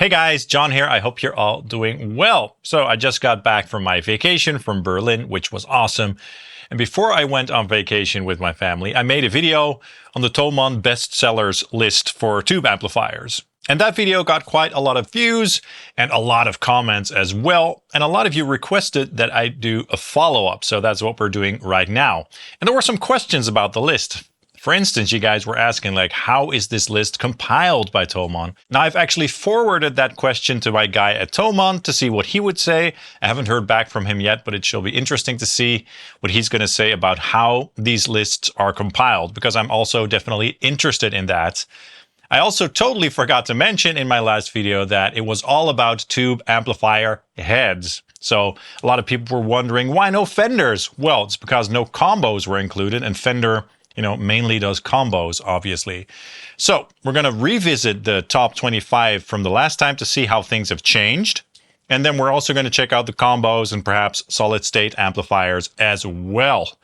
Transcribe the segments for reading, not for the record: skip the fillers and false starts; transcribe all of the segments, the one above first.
Hey guys, John here. I hope you're all doing well. So I just got back from my vacation from Berlin, which was awesome. And before I went on vacation with my family, I made a video on the Thomann bestsellers list for tube amplifiers. And that video got quite a lot of views and a lot of comments as well. And a lot of you requested that I do a follow-up. So that's what we're doing right now. And there were some questions about the list. For instance, you guys were asking, like, how is this list compiled by Thomann? Now, I've actually forwarded that question to my guy at Thomann to see what he would say. I haven't heard back from him yet, but it shall be interesting to see what he's going to say about how these lists are compiled, because I'm also definitely interested in that. I also totally forgot to mention in my last video that it was all about tube amplifier heads. So a lot of people were wondering, why no Fenders? Well, it's because no combos were included, and Fender, mainly does combos, obviously. So we're going to revisit the top 25 from the last time to see how things have changed. And then we're also going to check out the combos and perhaps solid state amplifiers as well.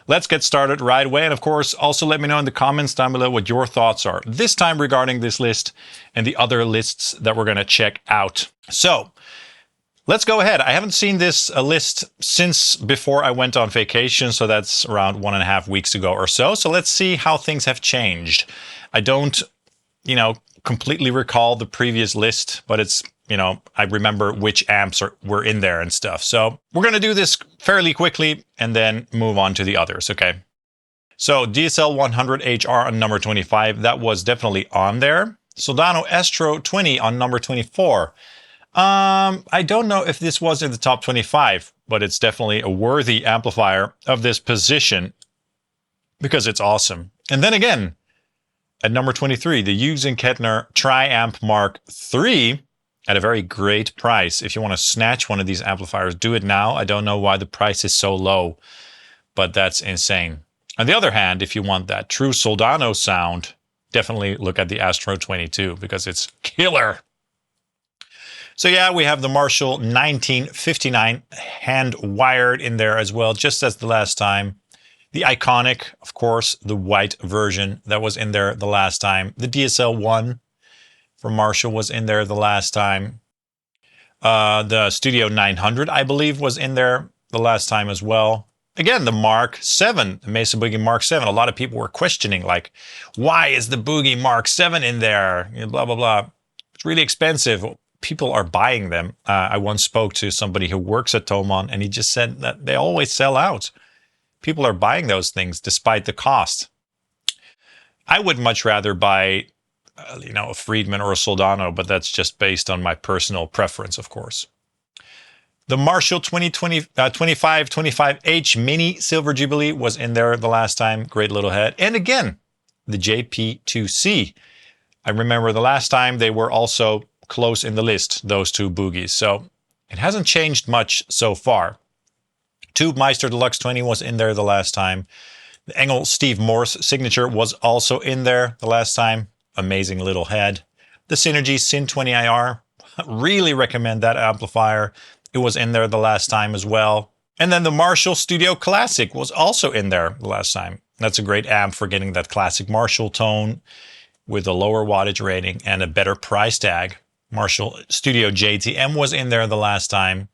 Let's get started right away. And of course, also let me know in the comments down below what your thoughts are this time regarding this list and the other lists that we're going to check out. So let's go ahead. I haven't seen this list since before I went on vacation, so that's around 1.5 weeks ago or so. So let's see how things have changed. I don't, completely recall the previous list, but it's, I remember which amps were in there and stuff. So we're going to do this fairly quickly and then move on to the others, okay? So DSL 100HR on number 25, that was definitely on there. Soldano Astro 20 on number 24. I don't know if this was in the top 25, but it's definitely a worthy amplifier of this position because it's awesome. And then again, at number 23, the Hughes & Kettner Tri-Amp Mark III at a very great price. If you want to snatch one of these amplifiers, do it now. I don't know why the price is so low, but that's insane. On the other hand, if you want that true Soldano sound, definitely look at the Astro 22 because it's killer. So yeah, we have the Marshall 1959 hand wired in there as well, just as the last time. The iconic, of course, the white version that was in there the last time. The DSL-1 from Marshall was in there the last time. The Studio 900, I believe, was in there the last time as well. Again, the Mark 7, the Mesa Boogie Mark 7. A lot of people were questioning, like, why is the Boogie Mark 7 in there? Blah, blah, blah. It's really expensive. People are buying them. I once spoke to somebody who works at Thomann, and he just said that they always sell out. People are buying those things despite the cost. I would much rather buy, a Friedman or a Soldano, but that's just based on my personal preference, of course. The Marshall 2525H Mini Silver Jubilee was in there the last time. Great little head. And again, the JP2C. I remember the last time they were also close in the list, those two boogies. So it hasn't changed much so far. Tube Meister Deluxe 20 was in there the last time. The Engel Steve Morse signature was also in there the last time. Amazing little head. The Synergy Syn 20 IR. Really recommend that amplifier. It was in there the last time as well. And then the Marshall Studio Classic was also in there the last time. That's a great amp for getting that classic Marshall tone with a lower wattage rating and a better price tag. Marshall Studio JTM was in there the last time.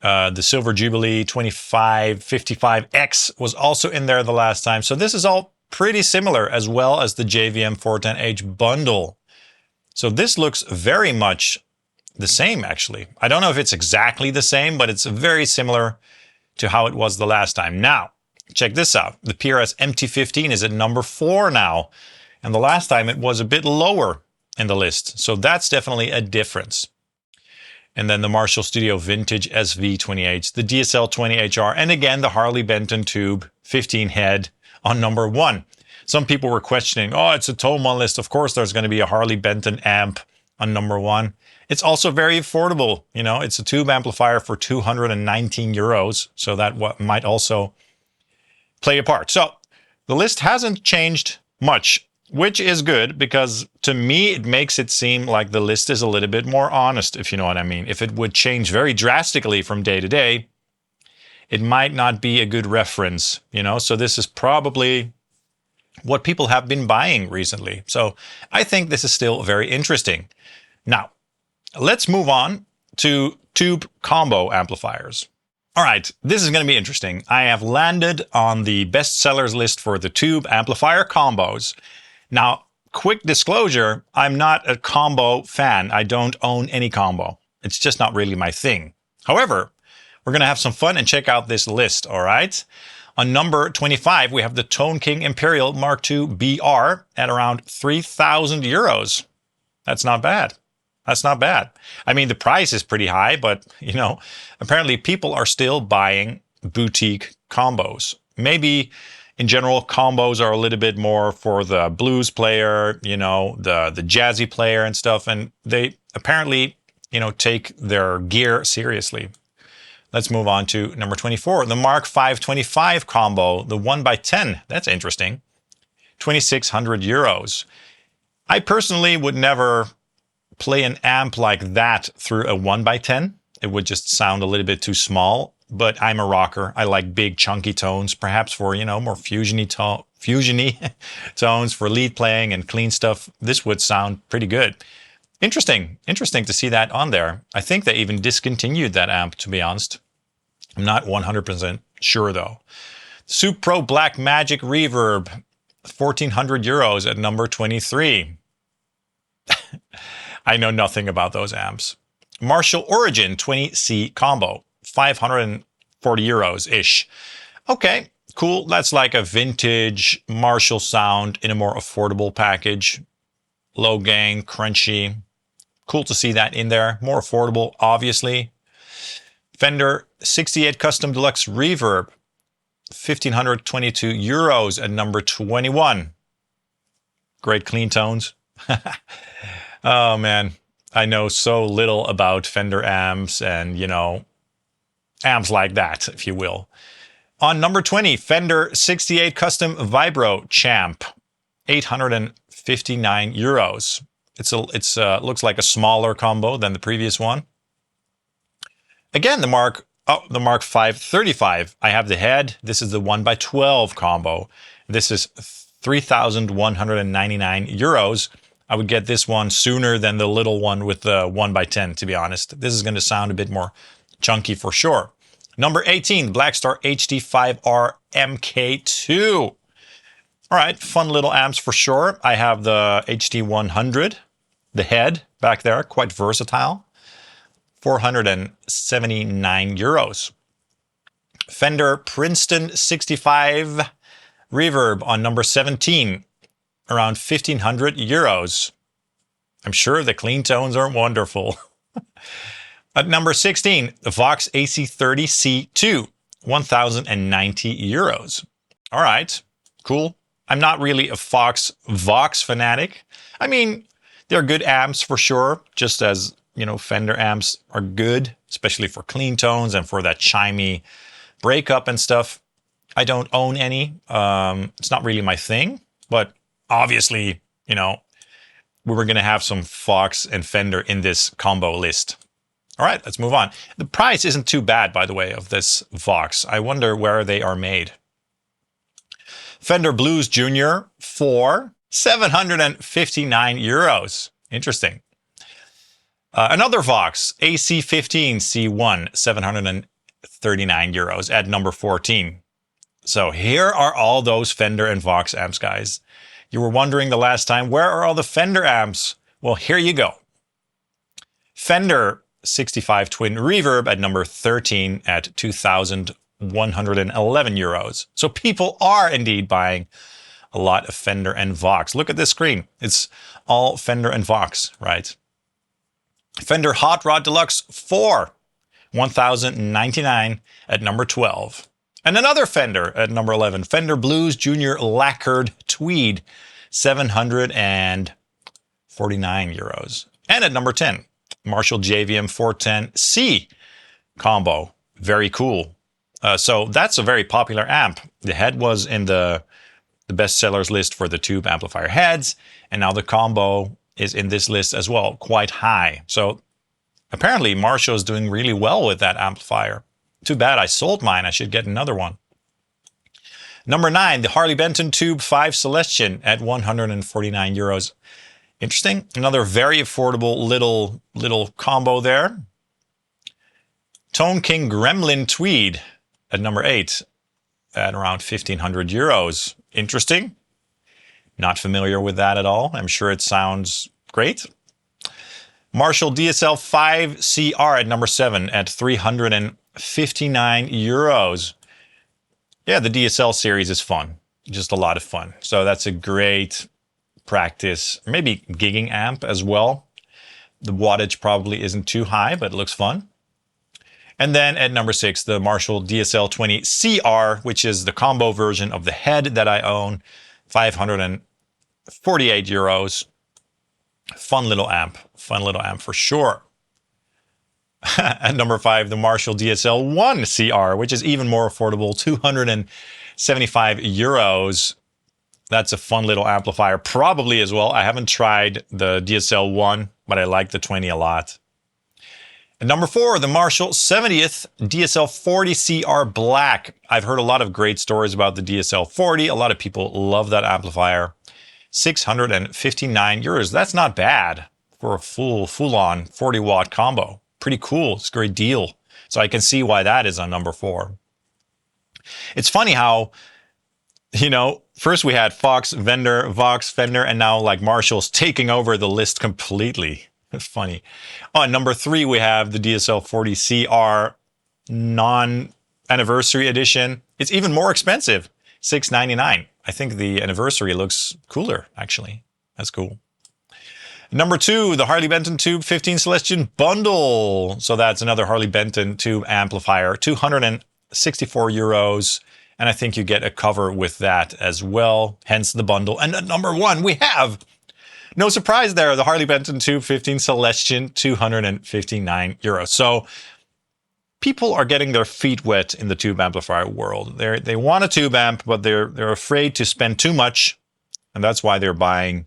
The Silver Jubilee 2555X was also in there the last time. So this is all pretty similar, as well as the JVM 410H bundle. So this looks very much the same, actually. I don't know if it's exactly the same, but it's very similar to how it was the last time. Now, check this out. The PRS MT15 is at number 4 now. And the last time it was a bit lower in the list. So that's definitely a difference. And then the Marshall Studio Vintage SV28, the DSL 20HR, and again, the Harley Benton Tube 15 head on number 1. Some people were questioning, oh, it's a Thomann list. Of course, there's going to be a Harley Benton amp on number 1. It's also very affordable. It's a tube amplifier for 219 euros. So that might also play a part. So the list hasn't changed much, which is good because to me, it makes it seem like the list is a little bit more honest, if you know what I mean. If it would change very drastically from day to day, it might not be a good reference, So this is probably what people have been buying recently. So I think this is still very interesting. Now, let's move on to tube combo amplifiers. All right, this is going to be interesting. I have landed on the best sellers list for the tube amplifier combos. Now, quick disclosure, I'm not a combo fan. I don't own any combo. It's just not really my thing. However, we're going to have some fun and check out this list, all right? On number 25, we have the Tone King Imperial Mark II BR at around 3,000 euros. That's not bad. That's not bad. I mean, the price is pretty high, but, you know, apparently people are still buying boutique combos. Maybe in general, combos are a little bit more for the blues player, you know, the jazzy player and stuff. And they apparently, you know, take their gear seriously. Let's move on to number 24, the Mark 525 combo, the 1x10. That's interesting. 2,600 euros. I personally would never play an amp like that through a 1x10. It would just sound a little bit too small, but I'm a rocker. I like big chunky tones, perhaps for, you know, more fusiony tones for lead playing and clean stuff. This would sound pretty good. Interesting to see that on there. I think they even discontinued that amp, to be honest. I'm not 100% sure though. Supro Black Magic Reverb, 1,400 euros at number 23. I know nothing about those amps. Marshall Origin 20C combo, 540 euros-ish. Okay, cool. That's like a vintage Marshall sound in a more affordable package. Low gain, crunchy. Cool to see that in there. More affordable, obviously. Fender 68 Custom Deluxe Reverb, 1,522 euros at number 21. Great clean tones. Oh man, I know so little about Fender amps and, you know, amps like that, if you will. On number 20, Fender 68 Custom Vibro Champ, 859 euros. It's looks like a smaller combo than the previous one. Again, the Mark 535. I have the head. This is the 1x12 combo. This is 3,199 euros. I would get this one sooner than the little one with the 1x10, to be honest. This is going to sound a bit more chunky for sure. Number 18, Blackstar HD5R MK2. All right, fun little amps for sure. I have the HD100, the head back there, quite versatile. 479 euros. Fender Princeton 65 Reverb on number 17. Around 1,500 euros. I'm sure the clean tones are wonderful. At number 16, the Vox AC30 C2, 1,090 euros. All right, cool. I'm not really a Vox fanatic. I mean, they're good amps for sure, just as, you know, Fender amps are good, especially for clean tones and for that chimey breakup and stuff. I don't own any. It's not really my thing, but obviously, you know, we were going to have some Vox and Fender in this combo list. All right, let's move on. The price isn't too bad, by the way, of this Vox. I wonder where they are made. Fender Blues Junior for 759 euros. Interesting. Another Vox, AC15 C1, 739 euros at number 14. So here are all those Fender and Vox amps, guys. You were wondering the last time, where are all the Fender amps? Well, here you go. Fender 65 Twin Reverb at number 13 at 2,111 euros. So people are indeed buying a lot of Fender and Vox. Look at this screen. It's all Fender and Vox, right? Fender Hot Rod Deluxe 4, 1,099 at number 12. And another Fender at number 11, Fender Blues Junior Lacquered Tweed, 749 euros. And at number 10, Marshall JVM 410C combo. Very cool. So that's a very popular amp. The head was in the best sellers list for the tube amplifier heads, and now the combo is in this list as well, quite high. So apparently Marshall is doing really well with that amplifier. Too bad I sold mine. I should get another one. Number 9, the Harley Benton Tube 5 Celestion at 149 euros. Interesting. Another very affordable little combo there. Tone King Gremlin Tweed at number 8 at around 1,500 euros. Interesting. Not familiar with that at all. I'm sure it sounds great. Marshall DSL 5CR at number 7 at 359 euros. Yeah, the DSL series is fun. Just a lot of fun. So that's a great practice, maybe gigging amp as well. The wattage probably isn't too high, but it looks fun. And then at number 6, the Marshall DSL 20 CR, which is the combo version of the head that I own, 548 euros. Fun little amp for sure. At number 5, the Marshall DSL 1 CR, which is even more affordable, 275 euros. That's a fun little amplifier, probably as well. I haven't tried the DSL 1, but I like the 20 a lot. At number 4, the Marshall 70th DSL 40 CR Black. I've heard a lot of great stories about the DSL 40. A lot of people love that amplifier. 659 euros. That's not bad for a full-on 40-watt combo. Pretty cool. It's a great deal. So I can see why that is on number 4. It's funny how, you know, first we had Vox, Fender, and now like Marshall's taking over the list completely. It's funny. On number 3, we have the DSL 40 CR non-anniversary edition. It's even more expensive, $699. I think the anniversary looks cooler, actually. That's cool. Number 2, the Harley Benton Tube 15 Celestion Bundle. So that's another Harley Benton Tube amplifier, 264 euros. And I think you get a cover with that as well, hence the bundle. And at number 1, we have, no surprise there, the Harley Benton Tube 15 Celestion, 259 euros. So people are getting their feet wet in the tube amplifier world. They want a tube amp, but they're afraid to spend too much. And that's why they're buying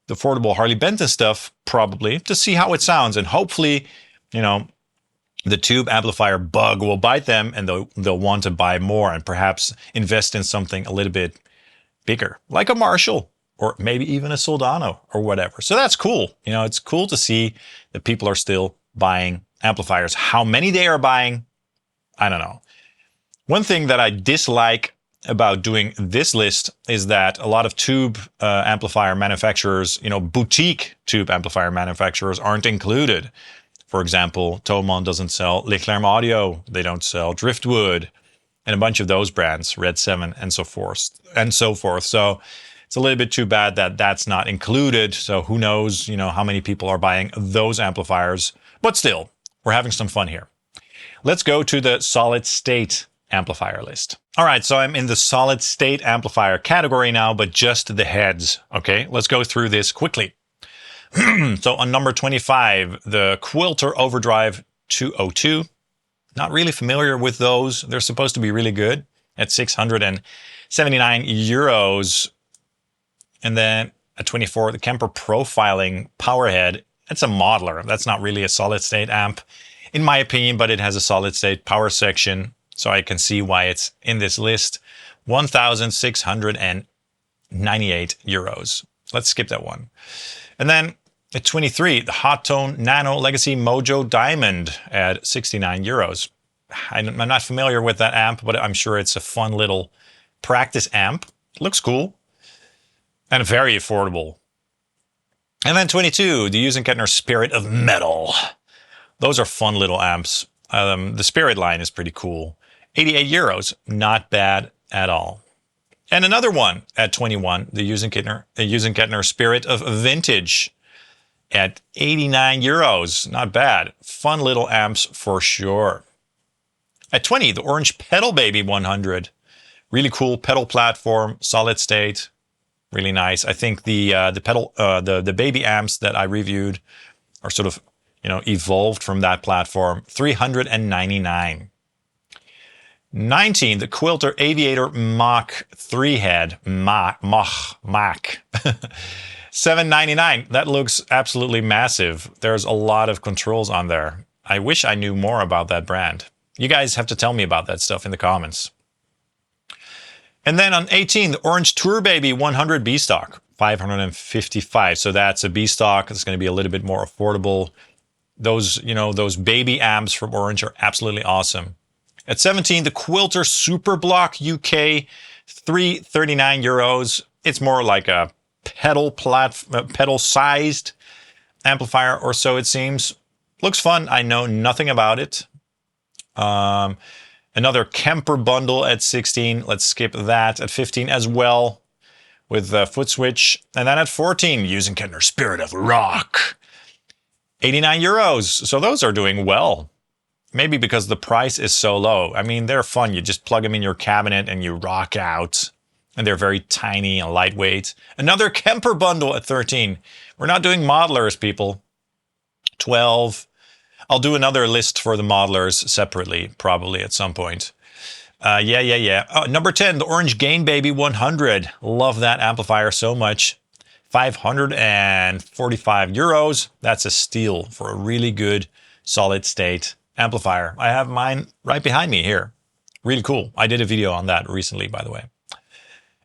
the affordable Harley Benton stuff, probably, to see how it sounds. And hopefully, you know, the tube amplifier bug will bite them and they'll want to buy more and perhaps invest in something a little bit bigger, like a Marshall or maybe even a Soldano or whatever. So that's cool. You know, it's cool to see that people are still buying amplifiers. How many they are buying, I don't know. One thing that I dislike about doing this list is that a lot of tube amplifier manufacturers, you know, boutique tube amplifier manufacturers aren't included. For example, Thomann doesn't sell Leclerc Audio, they don't sell Driftwood, and a bunch of those brands, Red 7 and so forth. So it's a little bit too bad that that's not included. So who knows, you know, how many people are buying those amplifiers. But still, we're having some fun here. Let's go to the solid state amplifier list. All right, so I'm in the solid state amplifier category now, but just the heads. Okay, let's go through this quickly. So on number 25, the Quilter Overdrive 202. Not really familiar with those. They're supposed to be really good at 679 euros. And then at 24, the Kemper Profiling Powerhead. It's a modeler. That's not really a solid state amp, in my opinion, but it has a solid state power section. So I can see why it's in this list. 1,698 euros. Let's skip that one. And then at 23, the Hot Tone Nano Legacy Mojo Diamond at 69 euros. I'm not familiar with that amp, but I'm sure it's a fun little practice amp. It looks cool and very affordable. And then 22, the Usen-Kettner Spirit of Metal. Those are fun little amps. The Spirit line is pretty cool. 88 euros, not bad at all. And another one at 21, the Usen-Kettner Spirit of Vintage at 89 euros. Not bad. Fun little amps for sure. At 20, the Orange Pedal Baby 100. Really cool pedal platform, solid state, really nice. I think the baby amps that I reviewed are sort of, you know, evolved from that platform. 399. 19, the Quilter Aviator Mach 3 head. Mach. 799. That looks absolutely massive. There's a lot of controls on there. I wish I knew more about that brand. You guys have to tell me about that stuff in the comments. And then on 18, the Orange Tour Baby 100 B-Stock. 555. So that's a B stock. It's going to be a little bit more affordable. Those, you know, those baby amps from Orange are absolutely awesome. At 17, the Quilter Superblock UK, 339 euros. It's more like a pedal-sized amplifier or so, it seems. Looks fun. I know nothing about it. Another Kemper bundle at 16. Let's skip that. At 15 as well, with the foot switch. And then at 14, using Kettner Spirit of Rock. 89 euros. So those are doing well. Maybe because the price is so low. I mean, they're fun. You just plug them in your cabinet and you rock out. And they're very tiny and lightweight. Another Kemper bundle at 13. We're not doing modelers, people. 12. I'll do another list for the modelers separately, probably at some point. Yeah. Number 10, the Orange Gain Baby 100. Love that amplifier so much. 545 euros. That's a steal for a really good solid state amplifier. I have mine right behind me here. Really cool. I did a video on that recently, by the way.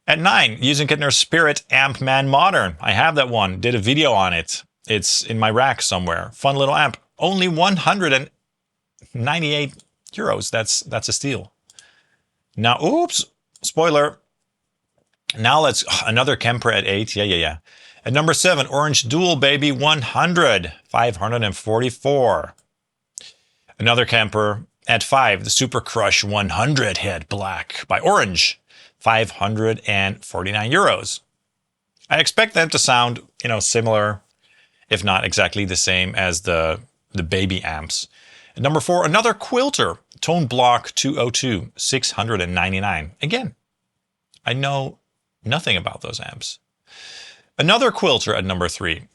At 9, using Kettner Spirit Ampman Modern. I have that one. Did a video on it. It's in my rack somewhere. Fun little amp. Only 198 euros. That's a steal. Now, oops, spoiler. Now let's, another Kemper at 8. Yeah. At number 7, Orange Dual Baby 100, 544. Another Kemper at 5, the Super Crush 100 Head Black by Orange, 549 euros. I expect them to sound, you know, similar, if not exactly the same as the baby amps. At number 4, another Quilter, Tone Block 202, 699. Again, I know nothing about those amps. Another Quilter at number 3,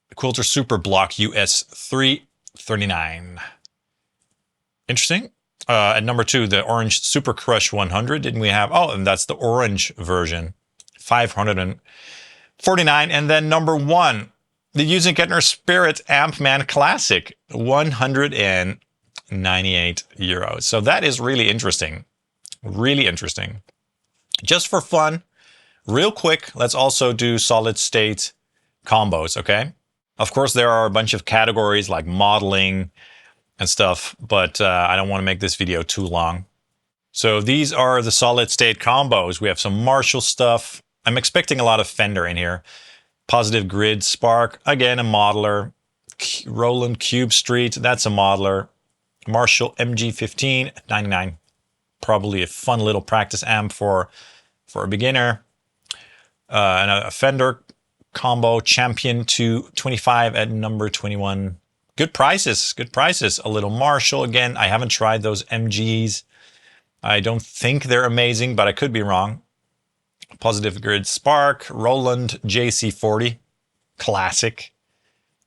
the Quilter Superblock US 339. Interesting. At number 2, the Orange Super Crush 100. Didn't we have? Oh, and that's the Orange version, 549. And then number 1, the Using Kettner Spirit Ampman Classic, 198 euros. So that is really interesting. Really interesting. Just for fun, real quick, let's also do solid state combos, okay? Of course, there are a bunch of categories like modeling and stuff, but I don't want to make this video too long. So these are the solid state combos. We have some Marshall stuff. I'm expecting a lot of Fender in here. Positive Grid Spark, again a modeler. Roland Cube Street, that's a modeler. Marshall MG15 99, probably a fun little practice amp for a beginner. And a Fender combo Champion 225 at number 21. Good prices, good prices. A little Marshall again. I haven't tried those MGs. I don't think they're amazing, but I could be wrong. Positive Grid Spark, Roland JC40, classic,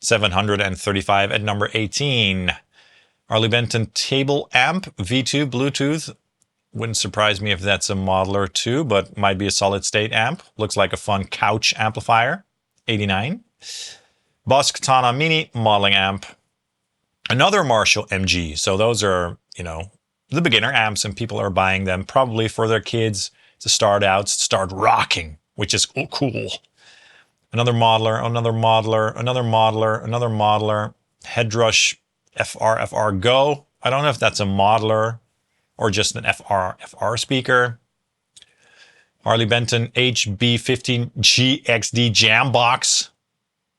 735 at number 18. Harley Benton Table Amp V2 Bluetooth. Wouldn't surprise me if that's a modeler too, but might be a solid state amp. Looks like a fun couch amplifier, 89. Boss Katana Mini modeling amp. Another Marshall MG. So those are, you know, the beginner amps, and people are buying them probably for their kids to start out, start rocking, which is cool. Another modeler, another modeler, another modeler, another modeler. Headrush FR Go. I don't know if that's a modeler or just an FR speaker. Harley Benton HB15 GXD Jambox,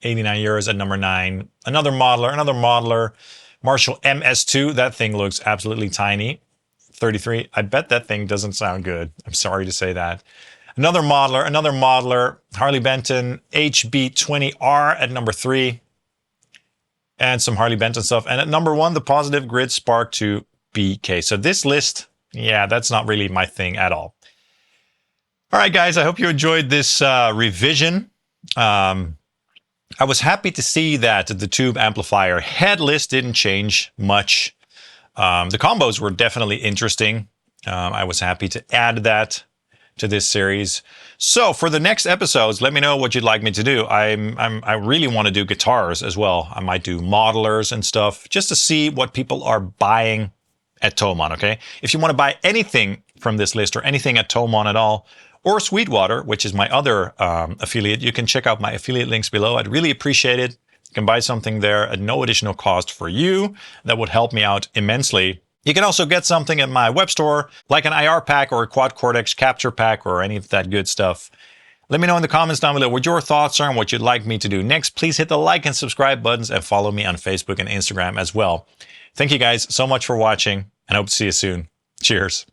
89 euros at number 9. Another modeler. Marshall MS2. That thing looks absolutely tiny. 33. I bet that thing doesn't sound good. I'm sorry to say that. Another modeler. Harley Benton HB20R at number 3. And some Harley Benton stuff. And at number 1, the Positive Grid Spark 2 BK. So this list, yeah, that's not really my thing at all. All right, guys, I hope you enjoyed this revision. I was happy to see that the tube amplifier head list didn't change much. The combos were definitely interesting. I was happy to add that to this series. So for the next episodes, let me know what you'd like me to do. I really want to do guitars as well. I might do modelers and stuff just to see what people are buying at Thomann, okay? If you want to buy anything from this list or anything at Thomann at all, or Sweetwater, which is my other affiliate. You can check out my affiliate links below. I'd really appreciate it. You can buy something there at no additional cost for you. That would help me out immensely. You can also get something at my web store, like an IR pack or a Quad Cortex capture pack or any of that good stuff. Let me know in the comments down below what your thoughts are and what you'd like me to do next. Please hit the like and subscribe buttons and follow me on Facebook and Instagram as well. Thank you guys so much for watching, and I hope to see you soon. Cheers.